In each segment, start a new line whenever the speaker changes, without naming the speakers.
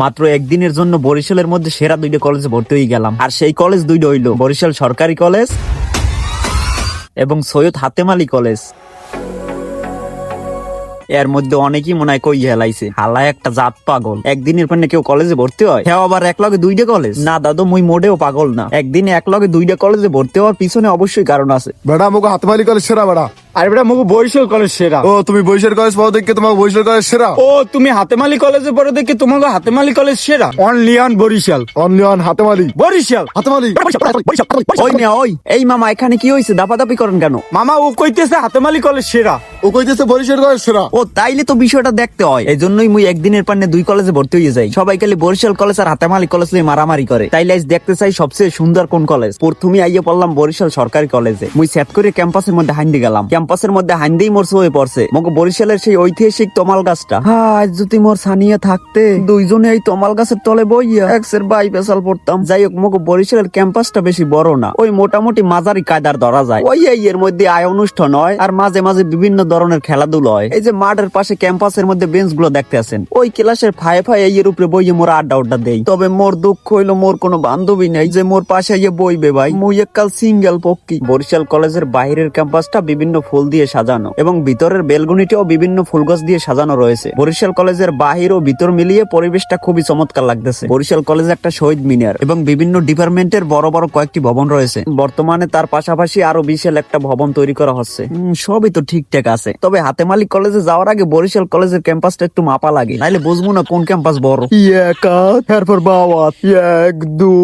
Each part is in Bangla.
মাত্র একদিনের জন্য বরিশালের মধ্যে সেরা 2টা কলেজে ভর্তি হয়ে গেলাম। আর সেই কলেজ 2টা হইল বরিশাল সরকারি কলেজ এবং সৈয়দ হাতেম আলী কলেজ। এর মধ্যে অনেকেই মনে হয় কই হেলাইছে, হালায় একটা জাত পাগল। একদিনের পর কেউ কলেজে ভর্তি হয়, হ্যাঁ আবার এক লগে 2টা কলেজ? না দাদু, মুই মোটেও পাগল না। একদিনে এক লগে 2টা কলেজে ভর্তি হওয়ার পিছনে অবশ্যই কারণ আছে।
বেটা মুখো হাতেম আলী কলেজ সেরা বেটা।
আরে বেটা মুগো বরিশাল কলেজ সেরা।
ও তুমি বরিশাল কলেজ পাও দেখে তোমাকে বরিশাল কলেজ সেরা।
ও তুমি হাতেম আলী কলেজে পড়ো দেখে তোমাকে হাতেম আলী কলেজ সেরা। Only on Barishal,
only on Hatem Ali.
Barishal,
Hatem Ali.
ওই মিয়া ওই, এই মামা এখানে কি হয়েছে? দাপাদাপি করেন কেন?
মামা ও কইতেছে হাতেম আলী কলেজ সেরা।
ও কইতেছে বরিশাল কলেজ সেরা।
ও তাইলে তো বিষয়টা দেখতে হয়। এই জন্যই মুই একদিনের পান্নে 2 কলেজে ভর্তি হয়ে যাই। সবাই খালি বরিশাল কলেজ আর হাতেম আলী কলেজ নিয়ে মারামারি করে। তাইলে আজ দেখতে চাই সবচেয়ে সুন্দর কোন কলেজ। প্রথমে আইয়ে পড়লাম বরিশাল সরকারি কলেজে। মুই সেট করে ক্যাম্পাসের মধ্যে হাইন্দে গেলাম। ক্যাম্পাসের মধ্যে হাইন্দেই মোর হয়ে পড়ছে মগো বরিশালের সেই ঐতিহাসিক তমাল গাছটা। আজ যদি মোর সানিয়ে থাকতে দুইজনে এই তমাল গাছের তলে বইয়া এক্সের বাই পেশাল পড়তাম। যাই হোক, মগো বরিশালের ক্যাম্পাসটা বেশি বড় না, ওই মোটামুটি মাঝারি কায়দার ধরা যায়। ওই এর মধ্যে আয় অনুষ্ঠান হয় আর মাঝে মাঝে বিভিন্ন ধরনের খেলাধুলা হয়। এই যে মাঠের পাশে ক্যাম্পাসের মধ্যে বেঞ্চ গুলো দেখতে আছেন, ওই ক্লাসের ফায়ে ফায়ে এর উপরে বইয়ে মোর আড্ডা দেই। তবে মোর দুঃখ হইলো মোর কোনো বান্ধবী নেই যে মোর পাশে ইয়ে বইবে ভাই। মুই এককাল সিঙ্গেল পক্ষী। বরিশাল কলেজের বাইরের ক্যাম্পাসটা বিভিন্ন ফুল দিয়ে সাজানো এবং ভিতরের বেলগুনিটাও বিভিন্ন ফুলগাছ দিয়ে সাজানো রয়েছে। বরিশাল কলেজের বাহির ও ভিতর মিলিয়ে পরিবেশটা খুবই চমৎকার লাগতেছে। বরিশাল কলেজে একটা শহীদ মিনার এবং বিভিন্ন ডিপার্টমেন্টের বড় বড় কয়েকটি ভবন রয়েছে। বর্তমানে তার পাশাপাশি আরো বিশাল একটা ভবন তৈরি করা হচ্ছে। সবই তো ঠিকঠাক আছে। তবে হাতেম আলী কলেজে যাওয়ার আগে বরিশাল কলেজের ক্যাম্পাসটা একটু মাপা লাগে, নাইলে বুঝবো না কোন ক্যাম্পাস বড়।
তারপর বাবা 1 2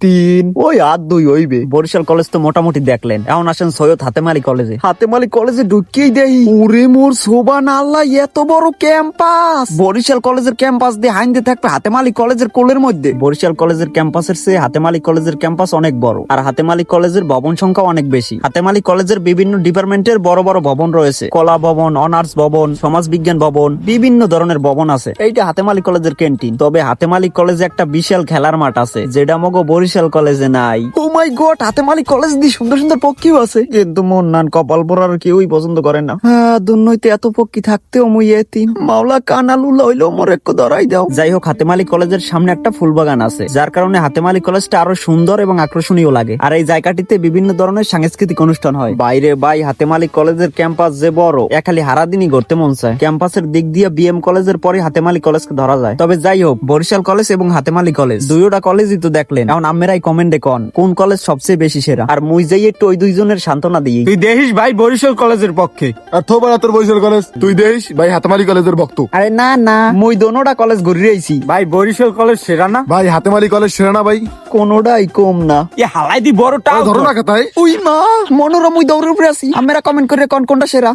3
ওই 8 2 হইবে। বরিশাল কলেজ তো মোটামুটি দেখলেন। এখন আসেন সৈয়দ হাতেম আলী কলেজে। হাতেম আলী কলেজে ঢুকিয়েই দেই, ওরে মোর সোবান আল্লাহ, এত বড় ক্যাম্পাস! বরিশাল কলেজের ক্যাম্পাস দিয়ে হাইন্দে থাকবে হাতেম আলী কলেজের কোলের মধ্যে। বরিশাল কলেজের ক্যাম্পাসের চেয়ে হাতেম আলী কলেজের ক্যাম্পাস অনেক বড়, আর হাতেম আলী কলেজের ভবন সংখ্যা অনেক বেশি। হাতেম আলী কলেজের বিভিন্ন ডিপার্টমেন্টের বড় বড় ভবন রয়েছে। কলা ভবন, অনার্স ভবন, সমাজ বিজ্ঞান ভবন, বিভিন্ন ধরনের ভবন আছে। এইটা হাতেম আলী কলেজের ক্যান্টিন। তবে হাতেম আলী কলেজে একটা বিশাল খেলার মাঠ আছে, যেটা মগো বরিশাল কলেজে নাই। ও মাই গড, হাতেম আলী কলেজ দিয়ে সুন্দর সুন্দর পক্ষীও আছে, কিন্তু মন নান কপাল পড়ার কেউই পছন্দ করে না। দুর্নইতে এত পক্ষী থাকতেও মুই এতিম। মাওলা কানালুলা হইলেও মোর একটু ধরাই দাও। যাই হোক, হাতেম আলী কলেজের সামনে একটা ফুল বাগান আছে, যার কারণে হাতেম আলী কলেজটা আরো সুন্দর এবং আকর্ষণীয় লাগে। আর এই জায়গাটিতে বিভিন্ন ধরনের সাংস্কৃতিক অনুষ্ঠান হয়। বাইরে ভাই হাতেম আলী কলেজের ক্যাম্পাস যে বড়, খালি হারাদিনই ঘুরতে মন চায়। ক্যাম্পাসের দিক দিয়ে বিএম কলেজের পরে হাতেম আলী কলেজকে ধরা যায়। তবে যাই হোক, বরিশাল কলেজ এবং হাতেম আলী কলেজ 2টা কলেজই তো দেখলেন। এখন আমেরাই কমেন্টে কোন কলেজ সবচেয়ে বেশি সেরা, আর মুই যাই একটু ওই দুইজনের সান্ত্বনা দিই।
তুই দেখিস ভাই বরিশাল কলেজের পক্ষে।
আর থোবারা তোর বরিশাল কলেজ তুই দেশ ভাই হাতেম আলী কলেজের ভক্ত।
আরে না না, মুই দোনোটা কলেজ ঘুরে আইছি
ভাই বরিশাল কলেজ সেরা না?
ভাই হাতেম আলী কলেজ সেরা না ভাই?
কোনোটাই কম না।
এ হালাই দি বড়টা
ধরো না কথায়।
উই মা, মনোরম, মুই দৌড়ের উপরে আছি। আমরা কমেন্ট করে কোনটা সেরা।